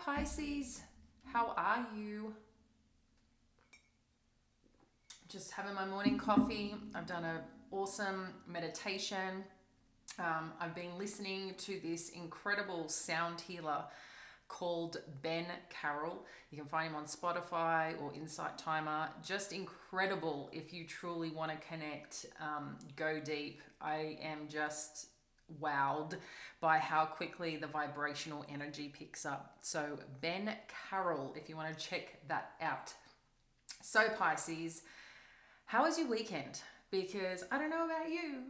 Pisces. How are you? Just having my morning coffee. I've done an awesome meditation. I've been listening to this incredible sound healer called Ben Carroll. You can find him on Spotify or Insight Timer. Just incredible if you truly want to connect, go deep. I am just wowed by how quickly the vibrational energy picks up. So Ben Carroll, if you want to check that out. So Pisces, how was your weekend? Because I don't know about you,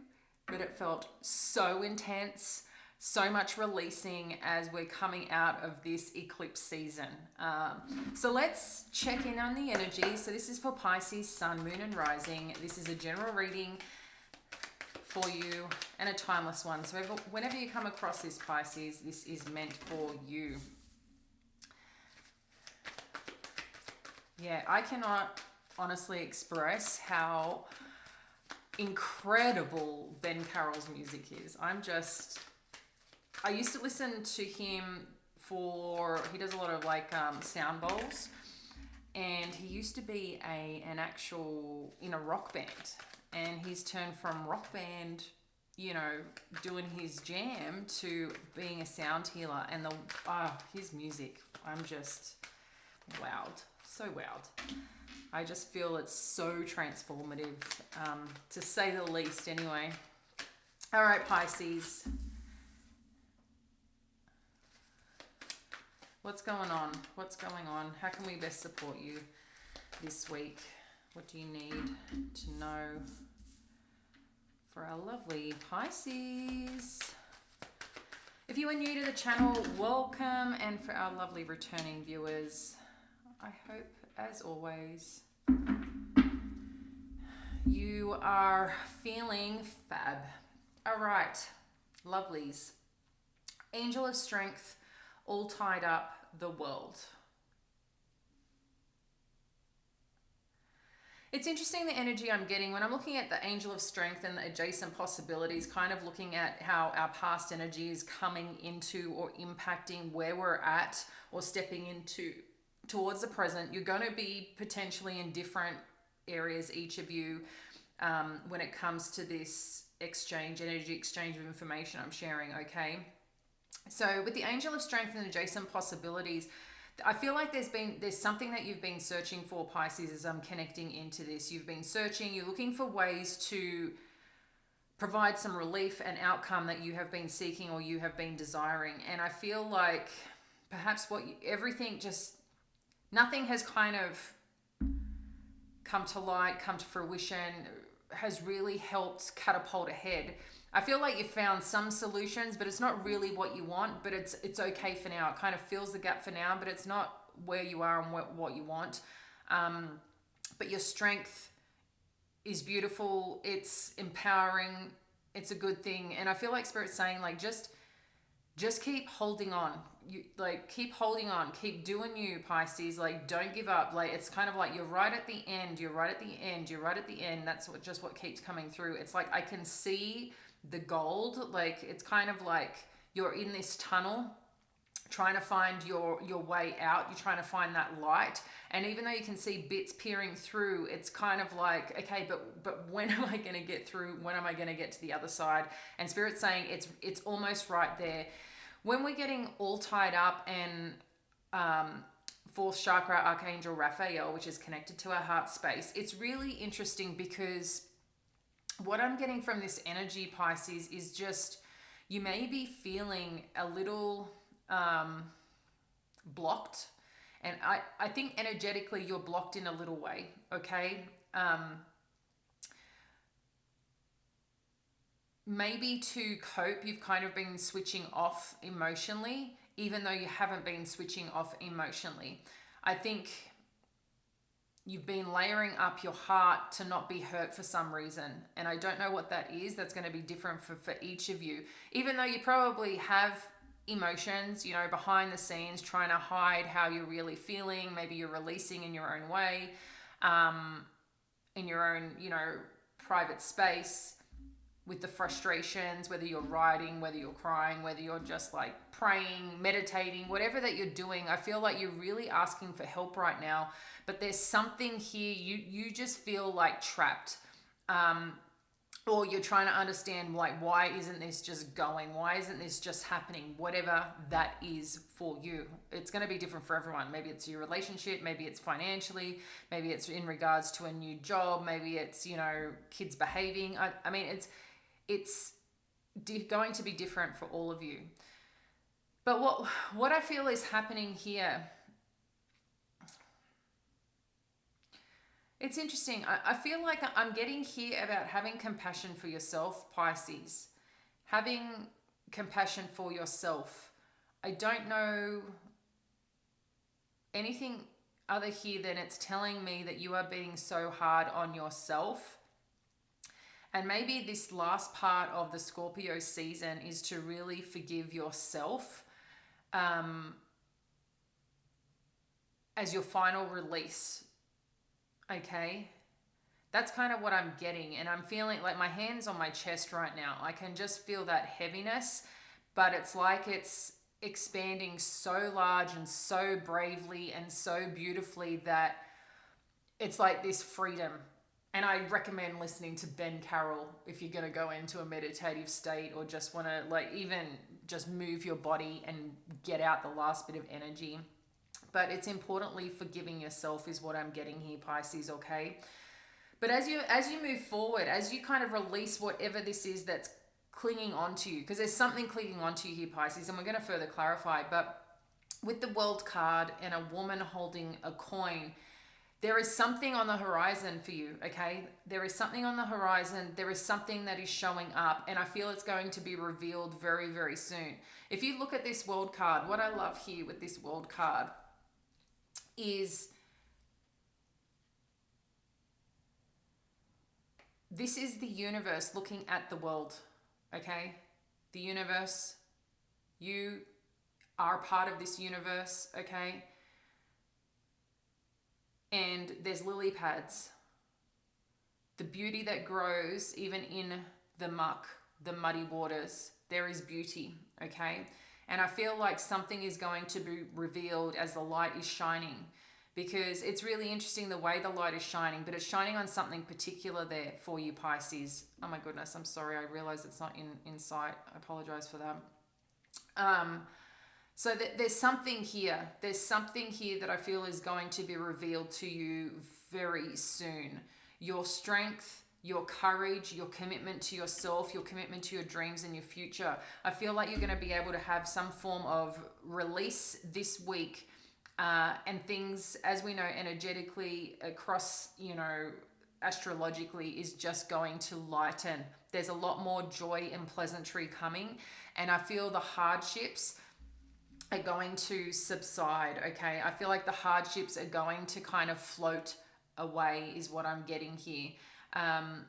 but it felt so intense, so much releasing as we're coming out of this eclipse season. So let's check in on the energy. So this is for Pisces, Sun, Moon, and Rising. This is a general reading for you and a timeless one. So whenever you come across this, Pisces, this is meant for you. Yeah, I cannot honestly express how incredible Ben Carroll's music is. I used to listen to him he does a lot of sound bowls, and he used to be in a rock band, and he's turned from rock band, doing his jam, to being a sound healer, and his music, I'm just wowed, so wowed. I just feel it's so transformative, to say the least anyway. All right, Pisces. What's going on? What's going on? How can we best support you this week? What do you need to know for our lovely Pisces? If you are new to the channel, welcome. And for our lovely returning viewers, I hope, as always, you are feeling fab. All right, lovelies. Angel of Strength, all tied up the world. It's interesting, the energy I'm getting when I'm looking at the Angel of Strength and the adjacent possibilities, kind of looking at how our past energy is coming into or impacting where we're at or stepping into towards the present. You're going to be potentially in different areas, each of you, when it comes to this energy exchange of information I'm sharing, okay? So with the Angel of Strength and adjacent possibilities, I feel like there's something that you've been searching for, Pisces, as I'm connecting into this. You've been searching, you're looking for ways to provide some relief and outcome that you have been seeking or you have been desiring. And I feel like perhaps nothing has kind of come to light, come to fruition, has really helped catapult ahead. I feel like you found some solutions, but it's not really what you want, but it's okay for now. It kind of fills the gap for now, but it's not where you are and what you want. But your strength is beautiful. It's empowering. It's a good thing. And I feel like Spirit's saying, just keep holding on. Keep holding on. Keep doing you, Pisces. Don't give up. It's kind of like you're right at the end. You're right at the end. You're right at the end. That's what keeps coming through. It's like I can see the gold. It's kind of like you're in this tunnel trying to find your way out. You're trying to find that light. And even though you can see bits peering through, it's kind of like, okay, but when am I going to get through? When am I going to get to the other side? And Spirit's saying it's almost right there. When we're getting all tied up and fourth chakra, Archangel Raphael, which is connected to our heart space, it's really interesting because what I'm getting from this energy, Pisces, is just you may be feeling a little blocked. And I think energetically you're blocked in a little way, okay? Maybe to cope, you've kind of been switching off emotionally, even though you haven't been switching off emotionally. I think you've been layering up your heart to not be hurt for some reason. And I don't know what that is. That's going to be different for each of you. Even though you probably have emotions, behind the scenes, trying to hide how you're really feeling. Maybe you're releasing in your own way, in your own, private space. with the frustrations, whether you're writing, whether you're crying, whether you're just like praying, meditating, whatever that you're doing, I feel like you're really asking for help right now. But there's something here, you just feel like trapped. Or you're trying to understand, like, why isn't this just going? Why isn't this just happening? Whatever that is for you. It's going to be different for everyone. Maybe it's your relationship, maybe it's financially, maybe it's in regards to a new job, maybe it's, kids behaving. I mean, it's going to be different for all of you. But what I feel is happening here, it's interesting. I feel like I'm getting here about having compassion for yourself, Pisces. Having compassion for yourself. I don't know anything other here than it's telling me that you are being so hard on yourself. And maybe this last part of the Scorpio season is to really forgive yourself as your final release. Okay? That's kind of what I'm getting. And I'm feeling like my hand's on my chest right now. I can just feel that heaviness, but it's like it's expanding so large and so bravely and so beautifully that it's like this freedom. And I recommend listening to Ben Carroll if you're going to go into a meditative state or just want to like even just move your body and get out the last bit of energy. But it's importantly forgiving yourself is what I'm getting here, Pisces, okay? But as you move forward, as you kind of release whatever this is that's clinging onto you, because there's something clinging onto you here, Pisces, and we're going to further clarify, but with the World card and a woman holding a coin, there is something on the horizon for you, okay? There is something on the horizon. There is something that is showing up, and I feel it's going to be revealed very, very soon. If you look at this World card, what I love here with this World card is this is the universe looking at the world, okay? The universe, you are part of this universe, okay? And there's lily pads. The beauty that grows even in the muck, the muddy waters, there is beauty, okay? And I feel like something is going to be revealed as the light is shining, because it's really interesting the way the light is shining, but it's shining on something particular there for you, Pisces. Oh my goodness, I'm sorry. I realize it's not in sight. I apologize for that. So there's something here. There's something here that I feel is going to be revealed to you very soon. Your strength, your courage, your commitment to yourself, your commitment to your dreams and your future. I feel like you're going to be able to have some form of release this week, and things, as we know, energetically across, astrologically, is just going to lighten. There's a lot more joy and pleasantry coming, and I feel the hardships are going to subside, okay? I feel like the hardships are going to kind of float away is what I'm getting here. And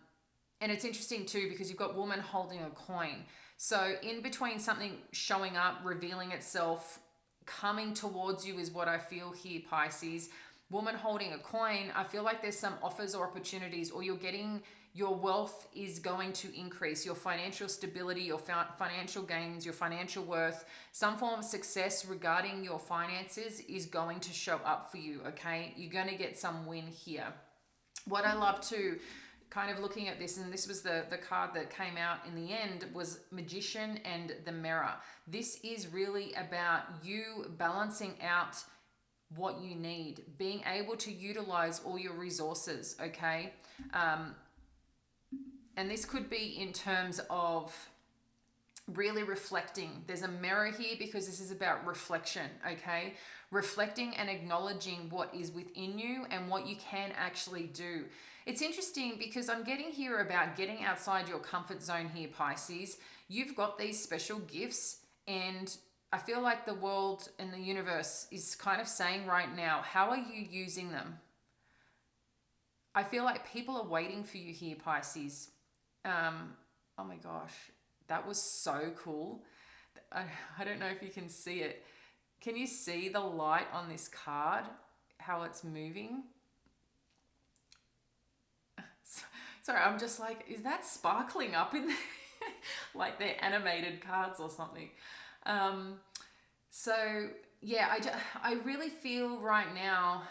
it's interesting too, because you've got woman holding a coin. So in between something showing up, revealing itself, coming towards you is what I feel here, Pisces. Woman holding a coin, I feel like there's some offers or opportunities, or your wealth is going to increase, your financial stability, your financial gains, your financial worth, some form of success regarding your finances is going to show up for you, okay? You're going to get some win here. What I love too, kind of looking at this, and this was the card that came out in the end, was Magician and the Mirror. This is really about you balancing out what you need, being able to utilize all your resources, okay? And this could be in terms of really reflecting. There's a mirror here because this is about reflection, okay? Reflecting and acknowledging what is within you and what you can actually do. It's interesting because I'm getting here about getting outside your comfort zone here, Pisces. You've got these special gifts, and I feel like the world and the universe is kind of saying right now, how are you using them? I feel like people are waiting for you here, Pisces. Oh my gosh, that was so cool. I don't know if you can see it. Can you see the light on this card? How it's moving? Sorry, I'm just like, is that sparkling up in there? Like they're animated cards or something. Um, so yeah, I really feel right now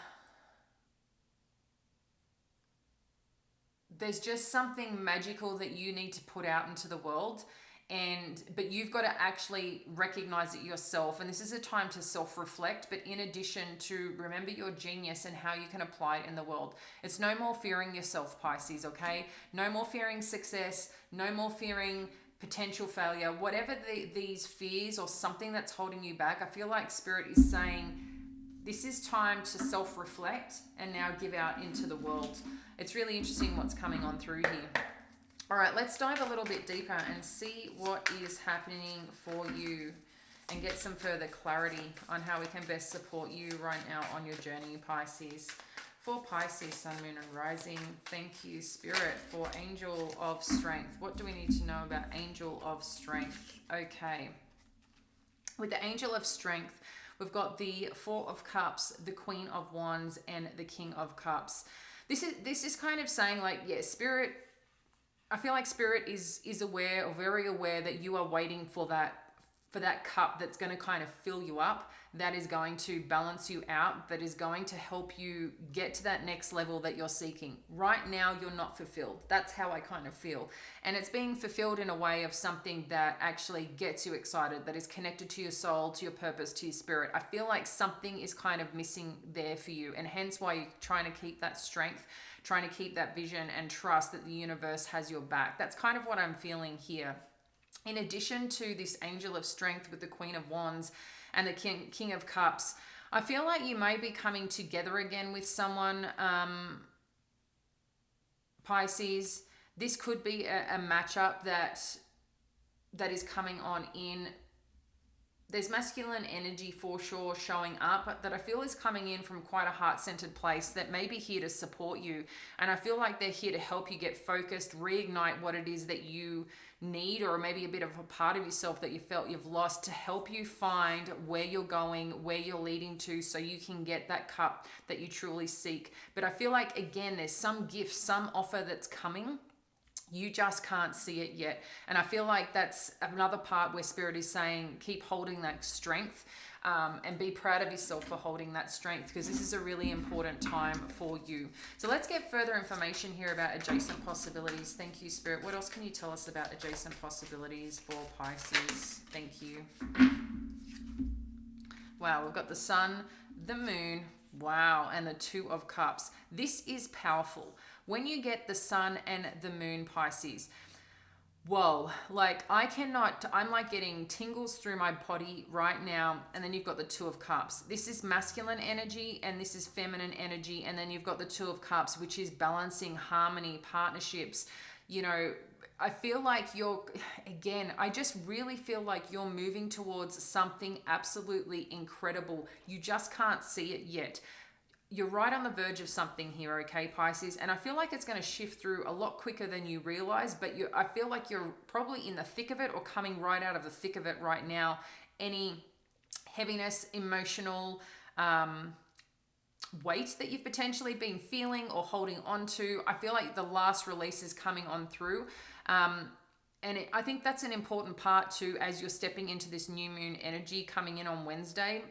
there's just something magical that you need to put out into the world, and but you've got to actually recognize it yourself, and this is a time to self-reflect, but in addition to remember your genius and how you can apply it in the world. It's no more fearing yourself, Pisces, okay? No more fearing success, no more fearing potential failure, whatever these fears or something that's holding you back. I feel like spirit is saying this is time to self-reflect and now give out into the world. It's really interesting what's coming on through here. All right, let's dive a little bit deeper and see what is happening for you and get some further clarity on how we can best support you right now on your journey, Pisces. For Pisces, Sun, Moon, and Rising, thank you, Spirit, for Angel of Strength. What do we need to know about Angel of Strength? Okay. With the Angel of Strength, we've got the Four of Cups, the Queen of Wands, and the King of Cups. This is kind of saying like, yeah, Spirit, I feel like Spirit is aware or very aware that you are waiting for that cup that's going to kind of fill you up, that is going to balance you out, that is going to help you get to that next level that you're seeking. Right now, you're not fulfilled. That's how I kind of feel. And it's being fulfilled in a way of something that actually gets you excited, that is connected to your soul, to your purpose, to your spirit. I feel like something is kind of missing there for you, and hence why you're trying to keep that strength, trying to keep that vision and trust that the universe has your back. That's kind of what I'm feeling here. In addition to this Angel of Strength with the Queen of Wands and the King of Cups, I feel like you may be coming together again with someone, Pisces. This could be a matchup that is coming on in. There's masculine energy for sure showing up that I feel is coming in from quite a heart-centered place that may be here to support you. And I feel like they're here to help you get focused, reignite what it is that you need, or maybe a bit of a part of yourself that you felt you've lost, to help you find where you're going, where you're leading to, so you can get that cup that you truly seek. But I feel like, again, there's some gift, some offer that's coming. You just can't see it yet. And I feel like that's another part where Spirit is saying, keep holding that strength, and be proud of yourself for holding that strength, because this is a really important time for you. So let's get further information here about adjacent possibilities. Thank you, Spirit. What else can you tell us about adjacent possibilities for Pisces? Thank you. Wow, we've got the Sun, the Moon, wow, and the Two of Cups. This is powerful. When you get the Sun and the Moon, Pisces, whoa, like I'm like getting tingles through my body right now. And then you've got the Two of Cups. This is masculine energy and this is feminine energy. And then you've got the Two of Cups, which is balancing harmony, partnerships. You know, I feel like I just really feel like you're moving towards something absolutely incredible. You just can't see it yet. You're right on the verge of something here, okay, Pisces? And I feel like it's going to shift through a lot quicker than you realize, but I feel like you're probably in the thick of it or coming right out of the thick of it right now. Any heaviness, emotional weight that you've potentially been feeling or holding on to, I feel like the last release is coming on through. I think that's an important part too, as you're stepping into this new moon energy coming in on Wednesday.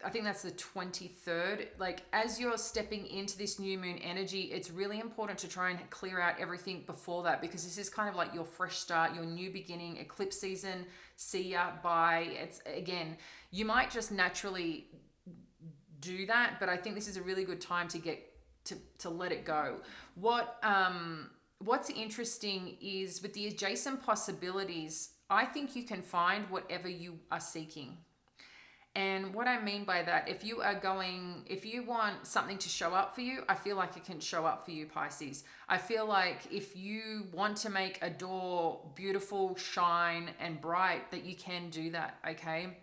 I think that's the 23rd. Like, as you're stepping into this new moon energy, it's really important to try and clear out everything before that, because this is kind of like your fresh start, your new beginning, eclipse season. See ya, bye. It's, again, you might just naturally do that, but I think this is a really good time to get to let it go. What's interesting is with the adjacent possibilities, I think you can find whatever you are seeking. And what I mean by that, if you want something to show up for you, I feel like it can show up for you, Pisces. I feel like if you want to make a door beautiful, shine, and bright, that you can do that, okay?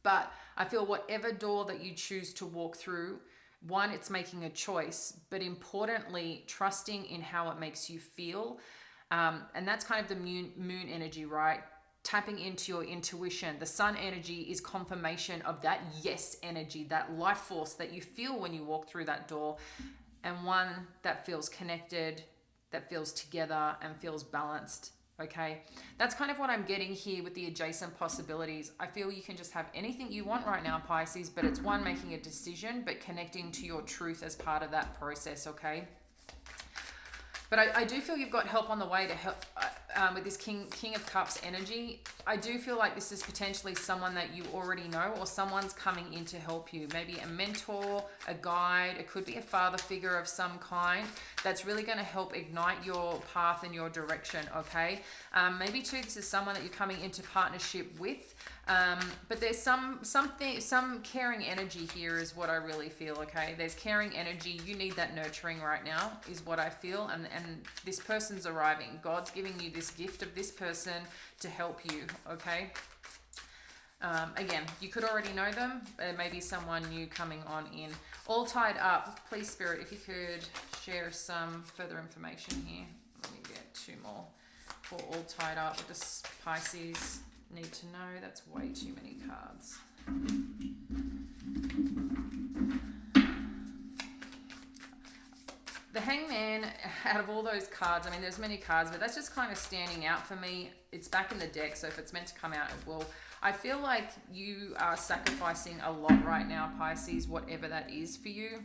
But I feel whatever door that you choose to walk through, one, it's making a choice, but importantly, trusting in how it makes you feel. And that's kind of the moon energy, right? Tapping into your intuition. The Sun energy is confirmation of that yes energy, that life force that you feel when you walk through that door. and one that feels connected, that feels together and feels balanced. Okay, that's kind of what I'm getting here with the adjacent possibilities. I feel you can just have anything you want right now, Pisces, but it's one, making a decision, but connecting to your truth as part of that process. Okay. But I do feel you've got help on the way to help with this King of Cups energy. I do feel like this is potentially someone that you already know, or someone's coming in to help you. Maybe a mentor, a guide. It could be a father figure of some kind that's really going to help ignite your path and your direction, okay? Maybe too, this is someone that you're coming into partnership with. But there's some caring energy here is what I really feel, okay? There's caring energy. You need that nurturing right now is what I feel. And this person's arriving. God's giving you this gift of this person to help you, okay? Again, you could already know them. There may be someone new coming on in. All tied up. Please, Spirit, if you could share some further information here. Let me get two more for all tied up. What does Pisces need to know? That's way too many cards. The Hangman, out of all those cards, I mean, there's many cards, but that's just kind of standing out for me. It's back in the deck, so if it's meant to come out, it will. I feel like you are sacrificing a lot right now, Pisces, whatever that is for you.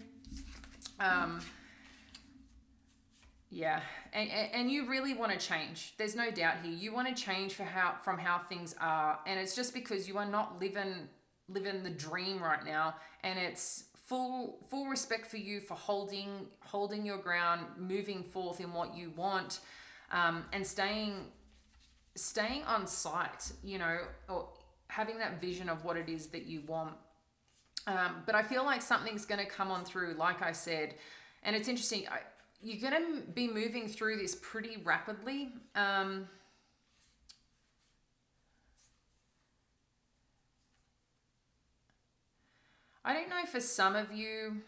Yeah, and you really want to change. There's no doubt here. You want to change from how things are, and it's just because you are not living the dream right now, and it's full respect for you for holding your ground, moving forth in what you want, and staying on sight, you know, or having that vision of what it is that you want. But I feel like something's going to come on through, like I said, and it's interesting. You're going to be moving through this pretty rapidly. I don't know, for some of you,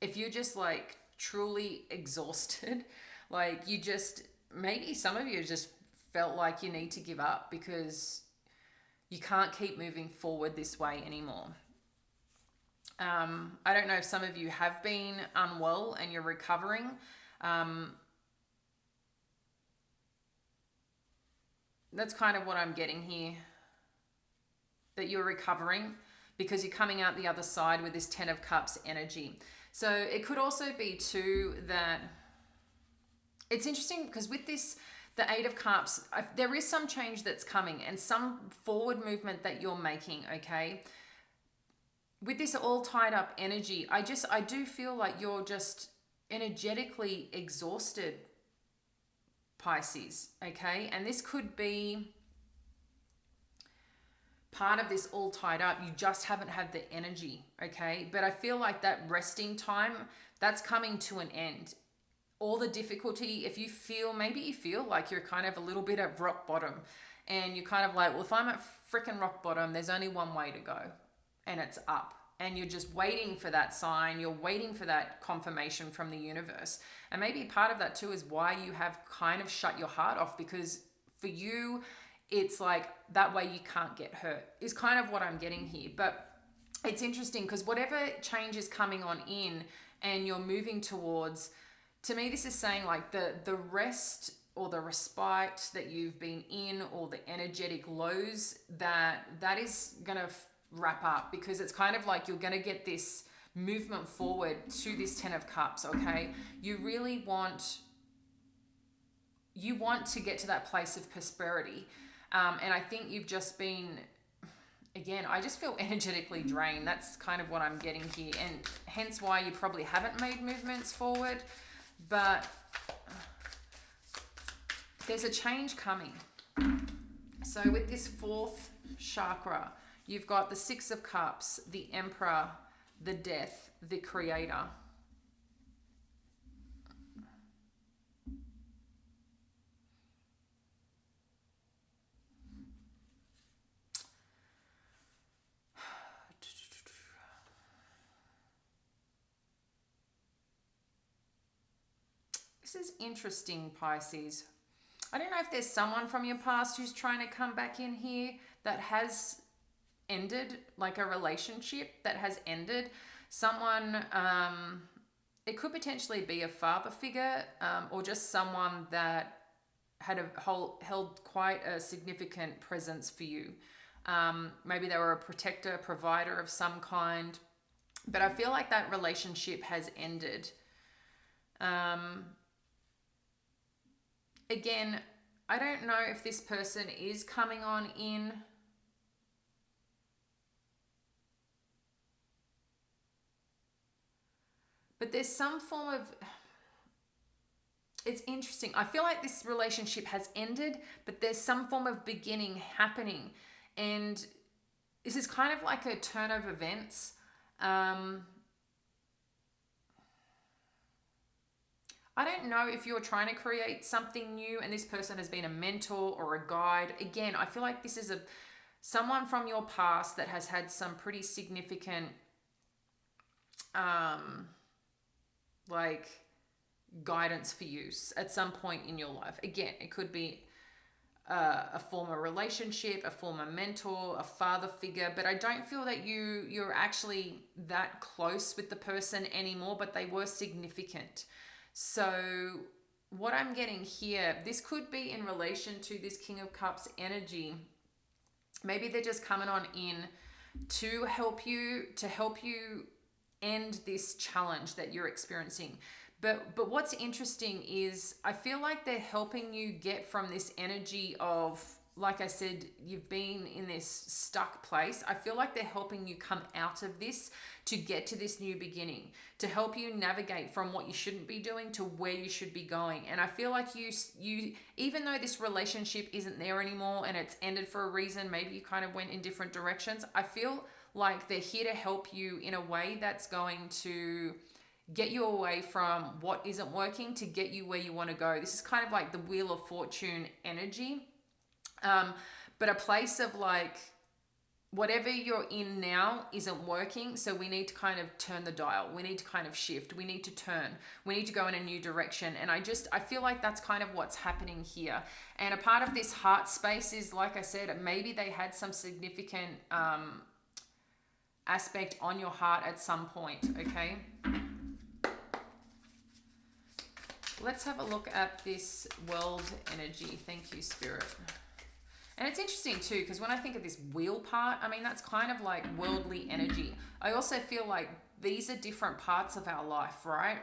if you're just like truly exhausted, like you just, maybe some of you just felt like you need to give up because you can't keep moving forward this way anymore. I don't know if some of you have been unwell and you're recovering. That's kind of what I'm getting here, that you're recovering because you're coming out the other side with this 10 of Cups energy. So it could also be too that it's interesting because with this, the 8 of Cups, there is some change that's coming and some forward movement that you're making, okay? With this all tied up energy, I do feel like you're just energetically exhausted, Pisces, okay? And this could be part of this all tied up. You just haven't had the energy, okay? But I feel like that resting time, that's coming to an end. All the difficulty, if you feel like you're kind of a little bit at rock bottom and you're kind of like, well, if I'm at freaking rock bottom, there's only one way to go, and it's up. And you're just waiting for that sign. You're waiting for that confirmation from the universe. And maybe part of that too is why you have kind of shut your heart off, because for you, it's like that way you can't get hurt is kind of what I'm getting here. But it's interesting because whatever change is coming on in and you're moving towards, to me, this is saying like the rest or the respite that you've been in, or the energetic lows, that is going to wrap up, because it's kind of like you're going to get this movement forward to this 10 of Cups, okay? You really want to get to that place of prosperity. And I think you've just been, again, I just feel energetically drained. That's kind of what I'm getting here. And hence why you probably haven't made movements forward. But there's a change coming. So with this 4th chakra, you've got the 6 of Cups, the Emperor, the Death, the Creator. This is interesting, Pisces. I don't know if there's someone from your past who's trying to come back in here that has ended, like a relationship that has ended. Someone, it could potentially be a father figure, or just someone that had held quite a significant presence for you. Maybe they were a protector, provider of some kind, but I feel like that relationship has ended. Again, I don't know if this person is coming on in. But there's some form of, it's interesting. I feel like this relationship has ended, but there's some form of beginning happening. And this is kind of like a turn of events. I don't know if you're trying to create something new and this person has been a mentor or a guide. Again, I feel like this is someone from your past that has had some pretty significant like guidance for you at some point in your life. Again, it could be a former relationship, a former mentor, a father figure, but I don't feel that you're actually that close with the person anymore, but they were significant. So what I'm getting here, this could be in relation to this King of Cups energy. Maybe they're just coming on in to help you end this challenge that you're experiencing. But what's interesting is I feel like they're helping you get from this energy of, like I said, you've been in this stuck place. I feel like they're helping you come out of this to get to this new beginning, to help you navigate from what you shouldn't be doing to where you should be going. And I feel like you even though this relationship isn't there anymore and it's ended for a reason, maybe you kind of went in different directions, I feel like they're here to help you in a way that's going to get you away from what isn't working to get you where you want to go. This is kind of like the Wheel of Fortune energy. But a place of like, whatever you're in now isn't working, so we need to kind of turn the dial. We need to kind of shift. We need to turn. We need to go in a new direction. And I feel like that's kind of what's happening here. And a part of this heart space is, like I said, maybe they had some significant aspect on your heart at some point, okay? Let's have a look at this world energy. Thank you, Spirit. And it's interesting too, because when I think of this wheel part, I mean, that's kind of like worldly energy. I also feel like these are different parts of our life, right?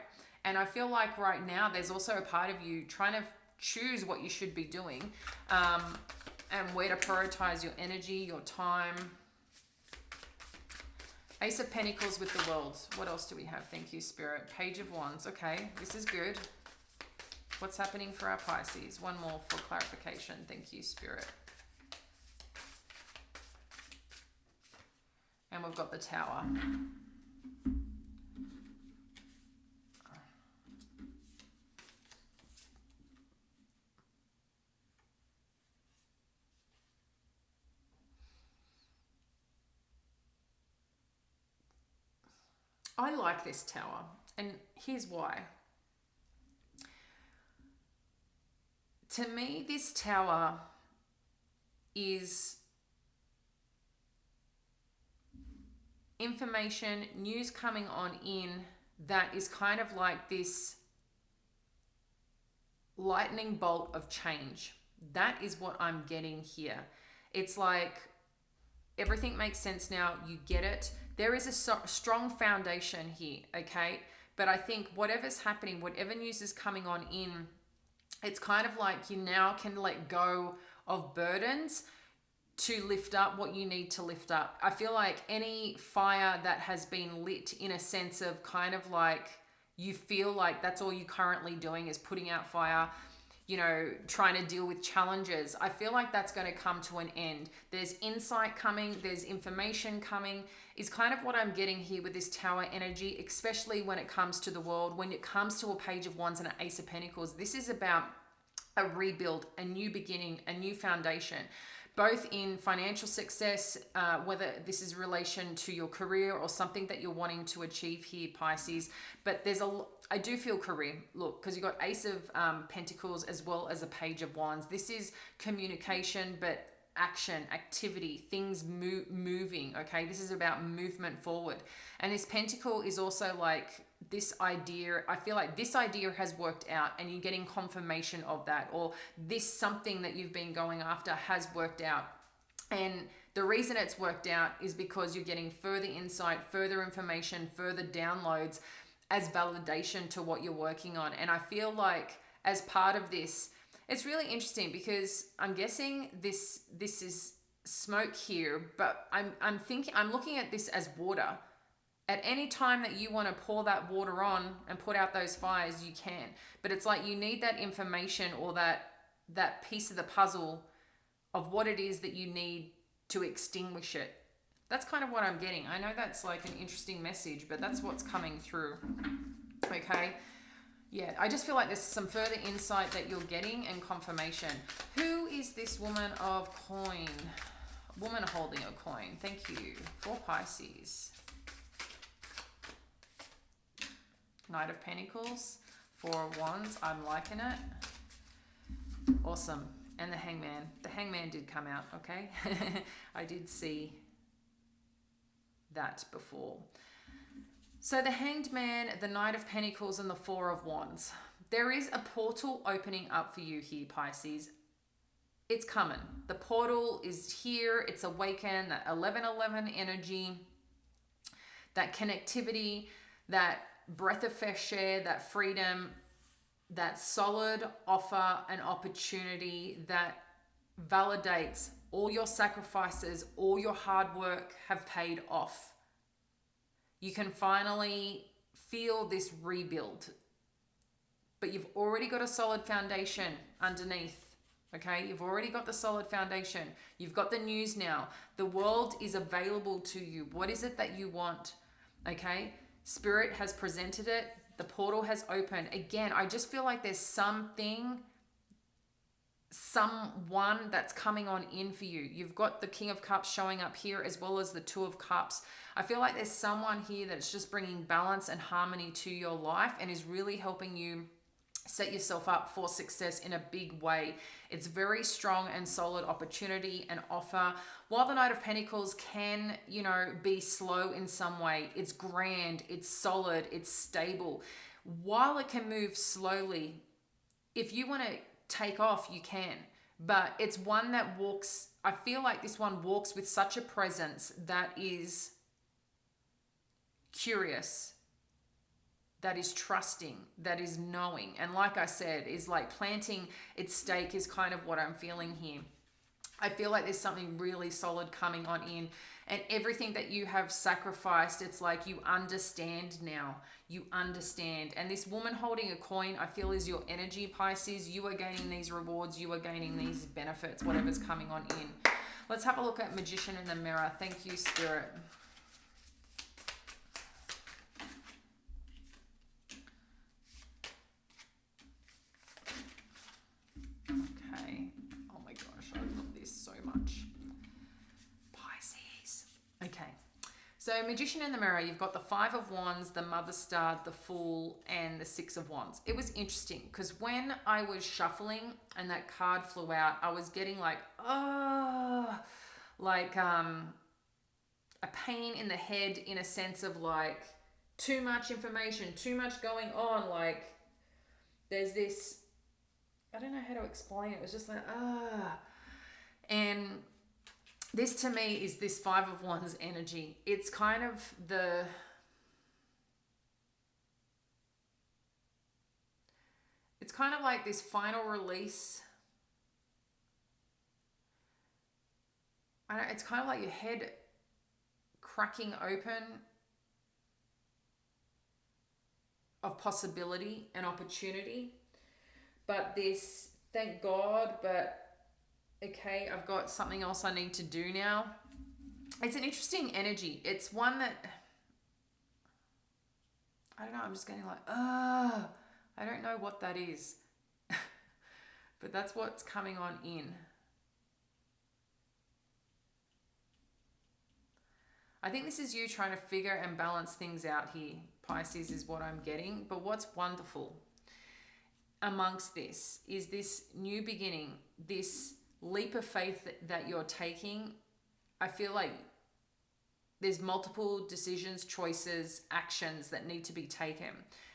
And I feel like right now there's also a part of you trying to choose what you should be doing, and where to prioritize your energy, your time. Ace of Pentacles with the World. What else do we have? Thank you, Spirit. Page of Wands. Okay, this is good. What's happening for our Pisces? One more for clarification. Thank you, Spirit. And we've got the Tower. I like this Tower, and here's why. To me, this Tower is information, news coming on in that is kind of like this lightning bolt of change. That is what I'm getting here. It's like everything makes sense now. You get it. There is a strong foundation here, okay? But I think whatever's happening, whatever news is coming on in, it's kind of like you now can let go of burdens to lift up what you need to lift up. I feel like any fire that has been lit in a sense of kind of like you feel like that's all you're currently doing is putting out fire, you know, trying to deal with challenges. I feel like that's going to come to an end. There's insight coming, there's information coming, is kind of what I'm getting here with this Tower energy, especially when it comes to the world, when it comes to a Page of Wands and an Ace of Pentacles. This is about a rebuild, a new beginning, a new foundation, both in financial success, whether this is relation to your career or something that you're wanting to achieve here, Pisces. But I do feel career, look, because you've got Ace of Pentacles as well as a Page of Wands. This is communication, but action, activity, things moving, okay? This is about movement forward. And this Pentacle is also like this idea, I feel like this idea has worked out and you're getting confirmation of that, or this something that you've been going after has worked out. And the reason it's worked out is because you're getting further insight, further information, further downloads as validation to what you're working on. And I feel like as part of this, it's really interesting because I'm guessing this is smoke here, but I'm looking at this as water. At any time that you want to pour that water on and put out those fires, you can. But it's like you need that information or that piece of the puzzle of what it is that you need to extinguish it. That's kind of what I'm getting. I know that's like an interesting message, but that's what's coming through. Okay. Yeah, I just feel like there's some further insight that you're getting and confirmation. Who is this woman of coin? Woman holding a coin. Thank you. For Pisces. Knight of Pentacles. Four of Wands. I'm liking it. Awesome. And the Hangman. The Hangman did come out, okay? I did see that before. So the Hanged Man, the Knight of Pentacles, and the Four of Wands. There is a portal opening up for you here, Pisces. It's coming. The portal is here. It's awakened. That 11:11 energy, that connectivity, that breath of fresh air, that freedom, that solid offer and opportunity that validates all your sacrifices, all your hard work have paid off. You can finally feel this rebuild, but you've already got a solid foundation underneath. Okay, you've already got the solid foundation. You've got the news now. The world is available to you. What is it that you want? Okay, Spirit has presented it. The portal has opened. Again, I just feel like there's someone that's coming on in for you. You've got the King of Cups showing up here as well as the Two of Cups. I feel like there's someone here that's just bringing balance and harmony to your life and is really helping you set yourself up for success in a big way. It's very strong and solid opportunity and offer. While the Knight of Pentacles can, be slow in some way, it's grand, it's solid, it's stable. While it can move slowly, if you want to take off, you can. But it's one that walks, I feel like this one walks with such a presence that is curious, that is trusting, that is knowing. And like I said, is like planting its stake is kind of what I'm feeling here. I feel like there's something really solid coming on in, and everything that you have sacrificed, it's like you understand now. You understand. And this woman holding a coin, I feel, is your energy, Pisces. You are gaining these rewards. You are gaining these benefits, whatever's coming on in. Let's have a look at Magician in the Mirror. Thank you, Spirit. Okay. Oh my gosh, I love this so much. Pisces. Okay. So Magician in the Mirror, you've got the Five of Wands, the Mother Star, the Fool, and the Six of Wands. It was interesting because when I was shuffling and that card flew out, I was getting like a pain in the head, in a sense of like too much information, too much going on. Like there's this, I don't know how to explain it. It was just like, and this to me is this Five of Wands energy. It's kind of it's kind of like this final release. It's kind of like your head cracking open of possibility and opportunity. But this, thank God, but okay, I've got something else I need to do now. It's an interesting energy. It's one that, I don't know, I'm just getting like, I don't know what that is. But that's what's coming on in. I think this is you trying to figure and balance things out here, Pisces, is what I'm getting. But what's wonderful amongst this is this new beginning, this leap of faith that you're taking. I feel like there's multiple decisions, choices, actions that need to be taken.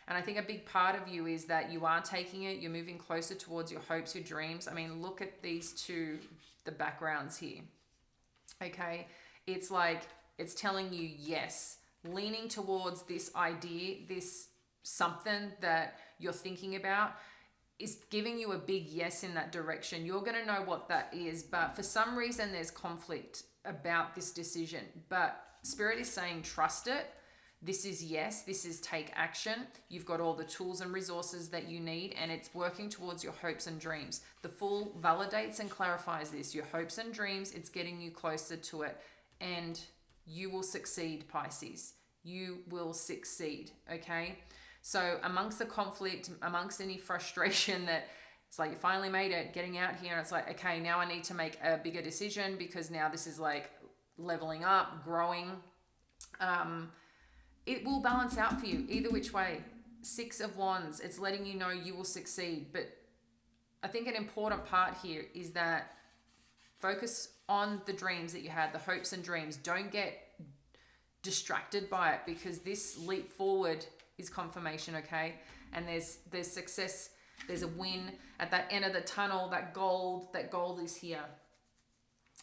And I think a big part of you is that you are taking it, you're moving closer towards your hopes, your dreams. I mean, look at these two, the backgrounds here. Okay, it's like, it's telling you yes, leaning towards this idea, this something that you're thinking about is giving you a big yes in that direction. You're going to know what that is, but for some reason there's conflict about this decision. But Spirit is saying trust it. This is yes, this is take action. You've got all the tools and resources that you need, and it's working towards your hopes and dreams. The Fool validates and clarifies this. Your hopes and dreams, it's getting you closer to it, and you will succeed, Pisces. You will succeed, okay? So amongst the conflict, amongst any frustration that it's like you finally made it, getting out here, and it's like, okay, now I need to make a bigger decision because now this is like leveling up, growing. It will balance out for you either which way. 6 of Wands, it's letting you know you will succeed. But I think an important part here is that focus on the dreams that you had, the hopes and dreams. Don't get distracted by it, because this leap forward is confirmation, okay? And there's success, there's a win at that end of the tunnel. That gold is here.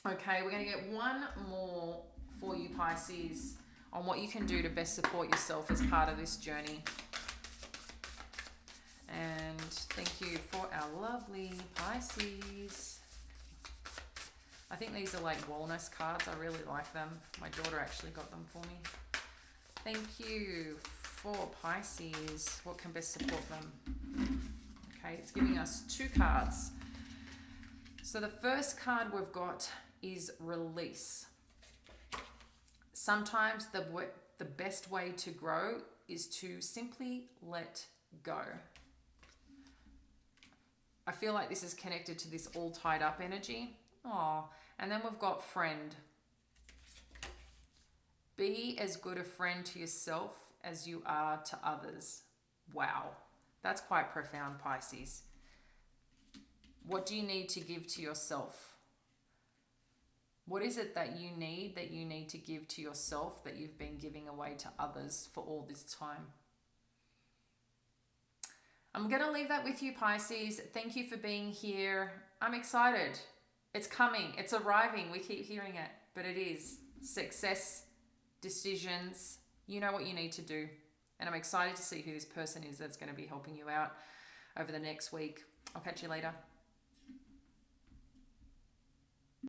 Okay, we're going to get one more for you, Pisces, on what you can do to best support yourself as part of this journey. And thank you for our lovely Pisces. I think these are like wellness cards. I really like them. My daughter actually got them for me. Thank you for Pisces. What can best support them? Okay, it's giving us 2 cards. So the first card we've got is release. Sometimes the best way to grow is to simply let go. I feel like this is connected to this all tied up energy. Oh, and then we've got friend. Be as good a friend to yourself as you are to others. Wow, that's quite profound, Pisces. What do you need to give to yourself? What is it that you need to give to yourself that you've been giving away to others for all this time? I'm going to leave that with you, Pisces. Thank you for being here. I'm excited. It's coming. It's arriving. We keep hearing it, but it is. Success, decisions. You know what you need to do. And I'm excited to see who this person is that's going to be helping you out over the next week. I'll catch you later.